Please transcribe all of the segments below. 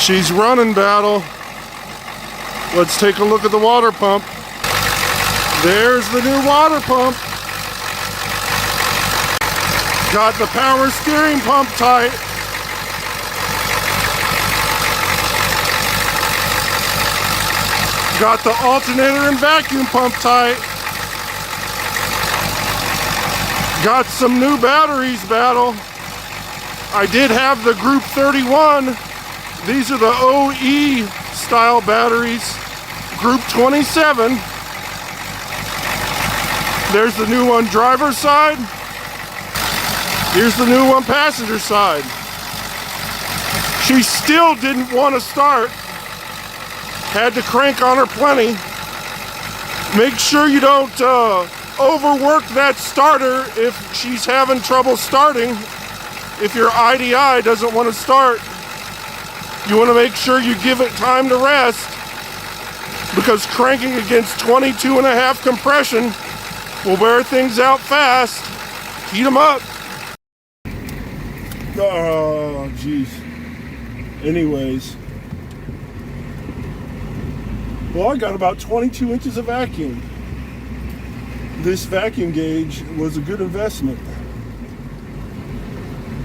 She's running, Battle. Let's take a look at the water pump. There's the new water pump. Got the power steering pump tight. Got the alternator and vacuum pump tight. Got some new batteries, Battle. I did have the Group 31. These are the OE style batteries. Group 27. There's the new one driver's side. Here's the new one passenger side. She still didn't want to start. Had to crank on her plenty. Make sure you don't overwork that starter if she's having trouble starting. If your IDI doesn't want to start, you want to make sure you give it time to rest, because cranking against 22.5 compression will wear things out fast. Heat them up. Oh, geez. Anyways. Well, I got about 22 inches of vacuum. This vacuum gauge was a good investment.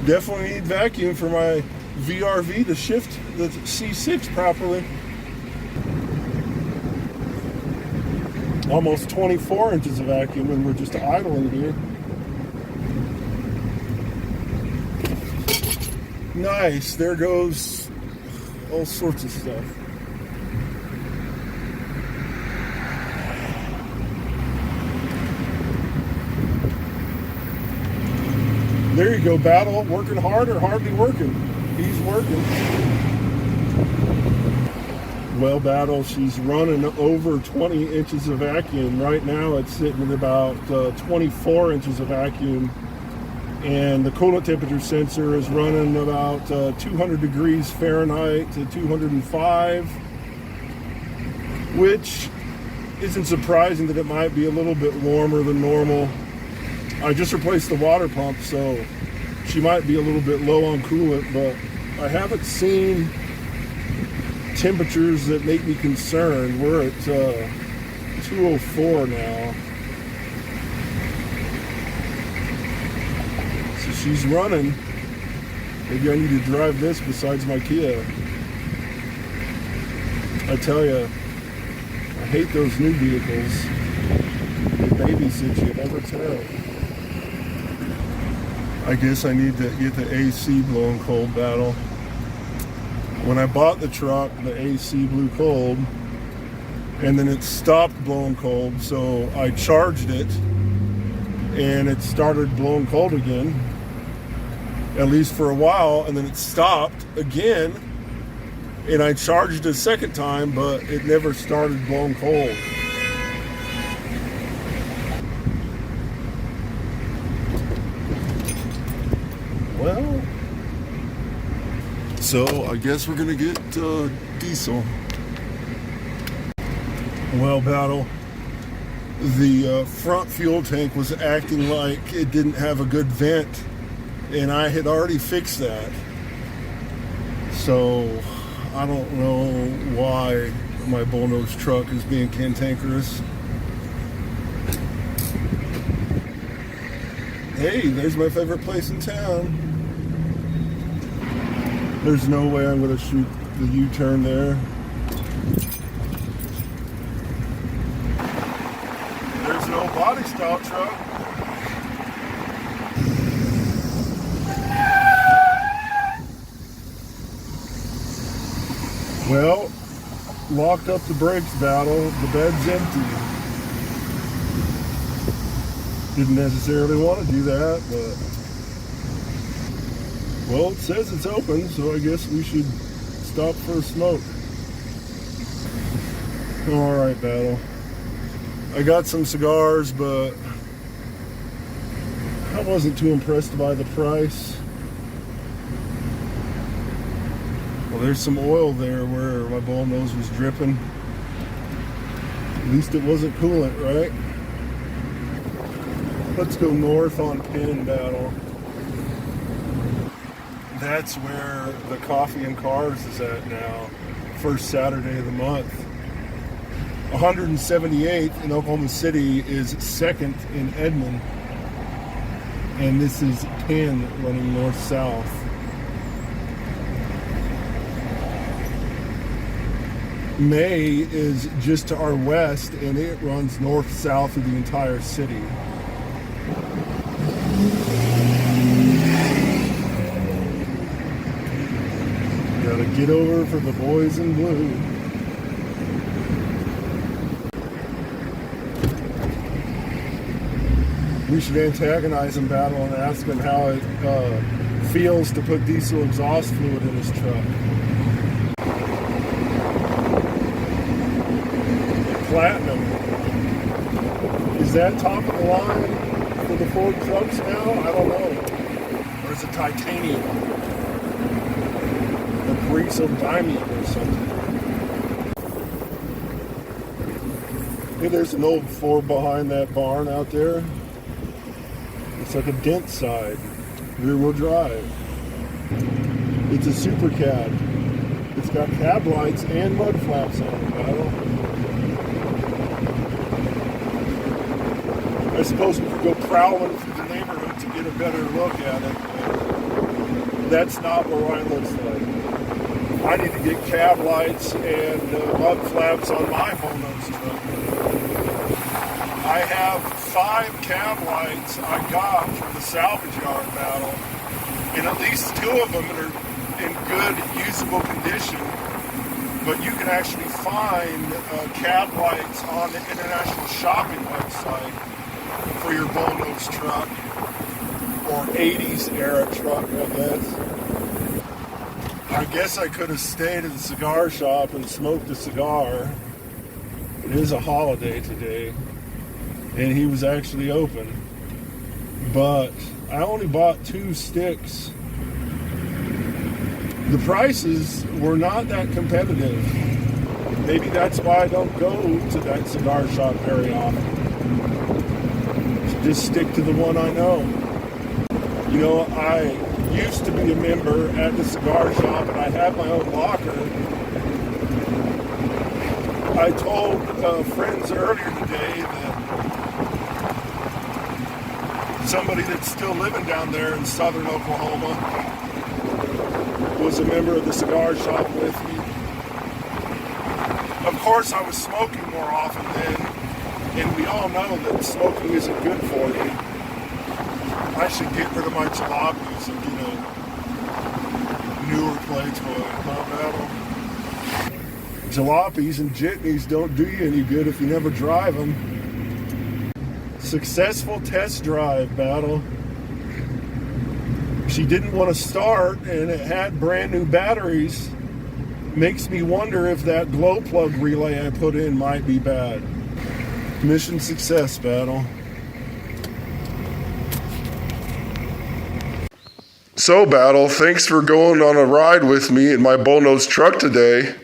Definitely need vacuum for my VRV to shift the C6 properly. Almost 24 inches of vacuum and we're just idling here. Nice, there goes all sorts of stuff. There you go, Battle. Working hard or hardly working? He's working. Well, Battle, she's running over 20 inches of vacuum. Right now it's sitting at about 24 inches of vacuum. And the coolant temperature sensor is running about 200 degrees Fahrenheit to 205, which isn't surprising that it might be a little bit warmer than normal. I just replaced the water pump, so she might be a little bit low on coolant, but I haven't seen temperatures that make me concerned. We're at 204 now. So she's running. Maybe I need to drive this besides my Kia. I tell you, I hate those new vehicles. They babysit you, never tell. I guess I need to get the AC blowing cold, Battle. When I bought the truck, the AC blew cold, and then it stopped blowing cold, so I charged it, and it started blowing cold again, at least for a while, and then it stopped again, and I charged it a second time, but it never started blowing cold. Well, so I guess we're gonna get diesel. Well, Battle, the front fuel tank was acting like it didn't have a good vent, and I had already fixed that. So I don't know why my bullnose truck is being cantankerous. Hey, there's my favorite place in town. There's no way I'm going to shoot the U-turn there. There's no body style truck. Well, locked up the brakes, Battle. The bed's empty. Didn't necessarily want to do that, but well, it says it's open, so I guess we should stop for a smoke. Alright, Battle. I got some cigars, but I wasn't too impressed by the price. Well, there's some oil there where my bullnose was dripping. At least it wasn't coolant, right? Let's go north on Penn, Battle. That's where the Coffee and Cars is at now. First Saturday of the month. 178th in Oklahoma City is second in Edmond. And this is 10 running north-south. May is just to our west, and it runs north-south of the entire city. Gotta get over for the boys in blue. We should antagonize him, Battle, and ask him how it feels to put diesel exhaust fluid in his truck. Platinum. Is that top of the line for the Ford trucks now? I don't know. Or is it titanium? Or Presobdymium or something? Hey, there's an old Ford behind that barn out there. It's like a dent side, rear-wheel drive. It's a super cab. It's got cab lights and mud flaps on it, Battle. I suppose we could go prowling through the neighborhood to get a better look at it, but that's not what Ryan looks like. I need to get cab lights and mud flaps on my Bullnose truck. I have 5 cab lights I got from the salvage yard, Battle, and at least 2 of them are in good, usable condition. But you can actually find cab lights on the International Shopping website for your Bullnose truck, or 80s era truck, I guess I could have stayed at the cigar shop and smoked a cigar. It is a holiday today, and he was actually open. But I only bought 2 sticks. The prices were not that competitive. Maybe that's why I don't go to that cigar shop very often. Just stick to the one I know. You know, I used to be a member at the cigar shop, and I had my own locker. I told friends earlier today that somebody that's still living down there in southern Oklahoma was a member of the cigar shop with me. Of course, I was smoking more often then. And we all know that smoking isn't good for you. I should get rid of my jalopies and get a newer Play toy, huh, Battle? Jalopies and jitneys don't do you any good if you never drive them. Successful test drive, Battle. She didn't want to start, and it had brand new batteries. Makes me wonder if that glow plug relay I put in might be bad. Mission success, Battle. So, Battle, thanks for going on a ride with me in my Bullnose truck today.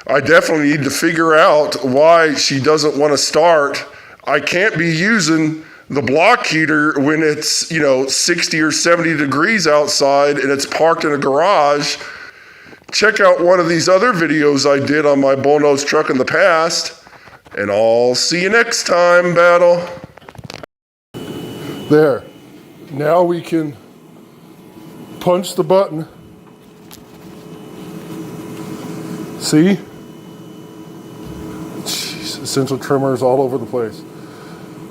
I definitely need to figure out why she doesn't want to start. I can't be using the block heater when it's, 60 or 70 degrees outside and it's parked in a garage. Check out one of these other videos I did on my Bullnose truck in the past. And I'll see you next time, Battle. There. Now we can punch the button. See? Jeez, essential trimmers all over the place.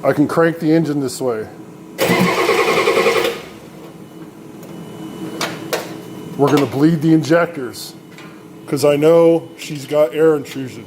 I can crank the engine this way. We're gonna bleed the injectors because I know she's got air intrusion.